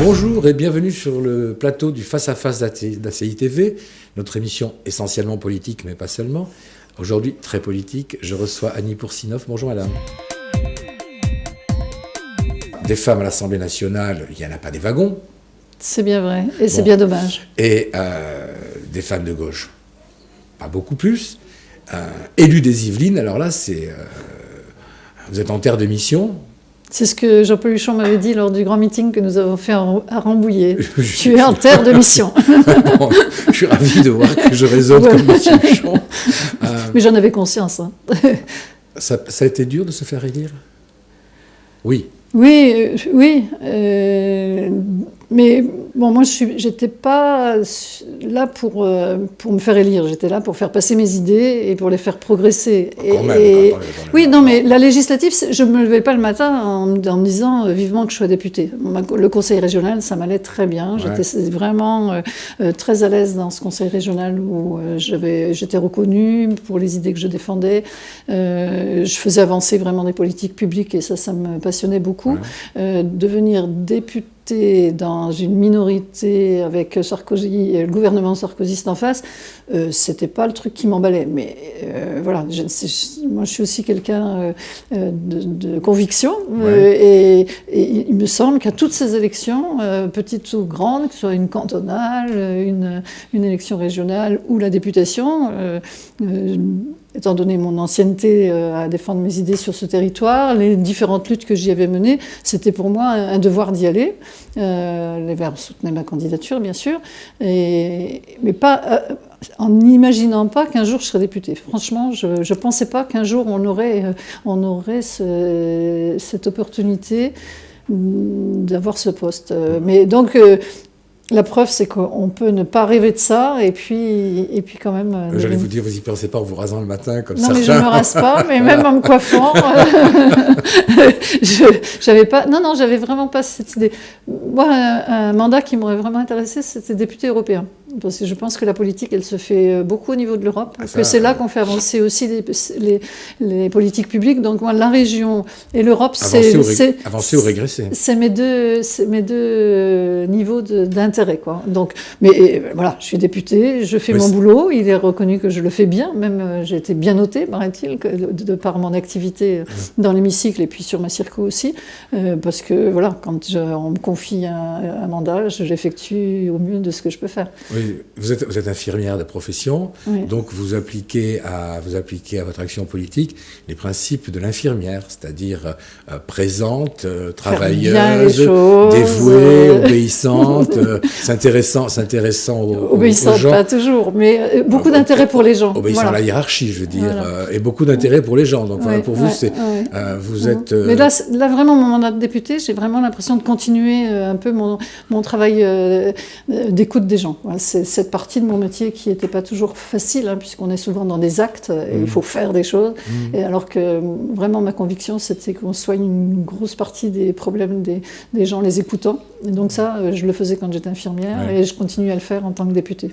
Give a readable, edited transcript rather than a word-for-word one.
Bonjour et bienvenue sur le plateau du Face à Face d'ACI TV, notre émission essentiellement politique, mais pas seulement. Aujourd'hui, très politique, je reçois Annie Pourcinoff. Bonjour madame. Des femmes à l'Assemblée nationale, il n'y en a pas des wagons. C'est bien vrai, et c'est bien dommage. Et des femmes de gauche, pas beaucoup plus. Élues des Yvelines, alors là, vous êtes en terre de mission. C'est ce que Jean-Paul Huchon m'avait dit lors du grand meeting que nous avons fait à Rambouillet. Tu es en terre de mission. Bon, je suis ravi de voir que je résonne comme M. Huchon. Mais j'en avais conscience. Hein. Ça a été dur de se faire élire ? Oui. Oui. Mais bon, moi, j'étais pas là pour me faire élire. J'étais là pour faire passer mes idées et pour les faire progresser. Oui, non, mais la législative, je me levais pas le matin en me disant vivement que je sois députée. Le conseil régional, ça m'allait très bien. Ouais. J'étais vraiment très à l'aise dans ce conseil régional où j'étais reconnue pour les idées que je défendais. Je faisais avancer vraiment des politiques publiques et ça me passionnait beaucoup. Ouais. Devenir députée dans une minorité avec Sarkozy, le gouvernement sarkozyste en face, c'était pas le truc qui m'emballait. Mais voilà, moi je suis aussi quelqu'un de conviction. Ouais. Et il me semble qu'à toutes ces élections, petites ou grandes, que ce soit une cantonale, une élection régionale ou la députation, étant donné mon ancienneté à défendre mes idées sur ce territoire, les différentes luttes que j'y avais menées, c'était pour moi un devoir d'y aller. Les Verts soutenaient ma candidature, bien sûr, mais pas en n'imaginant pas qu'un jour je serais députée. Franchement, je ne pensais pas qu'un jour on aurait cette opportunité d'avoir ce poste. Mais donc... la preuve, c'est qu'on peut ne pas rêver de ça, et puis quand même... J'allais vous dire, vous y pensez pas en vous rasant le matin, comme ça. Non, mais je ne me rase pas, mais même en me coiffant, j'avais vraiment pas cette idée. Moi, un mandat qui m'aurait vraiment intéressé, c'était député européen. Parce que je pense que la politique, elle se fait beaucoup au niveau de l'Europe, que c'est là qu'on fait avancer aussi les politiques publiques. Donc moi, la région et l'Europe, avancer ou régresser. C'est mes deux niveaux d'intérêt, quoi. Donc, mais voilà, je suis députée, je fais mon boulot, il est reconnu que je le fais bien, même j'ai été bien notée, paraît-il, de par mon activité dans l'hémicycle et puis sur ma circo aussi, parce que voilà, quand on me confie un mandat, je l'effectue au mieux de ce que je peux faire. Oui, vous êtes infirmière de profession, donc vous appliquez à votre action politique les principes de l'infirmière, c'est-à-dire présente, travailleuse, dévouée, obéissante, s'intéressant aux obéissante, gens. Pas toujours, mais beaucoup d'intérêt pour les gens. Obéissant à la hiérarchie, je veux dire, et beaucoup d'intérêt pour les gens. Donc voilà, pour vous, vous êtes... Mais là, vraiment, mon mandat de député, j'ai vraiment l'impression de continuer un peu mon travail d'écoute des gens. Voilà, c'est cette partie de mon métier qui n'était pas toujours facile, hein, puisqu'on est souvent dans des actes, et il faut faire des choses. Et alors que vraiment ma conviction, c'était qu'on soigne une grosse partie des problèmes des gens les écoutant. Et donc ça, je le faisais quand j'étais infirmière, et je continue à le faire en tant que députée.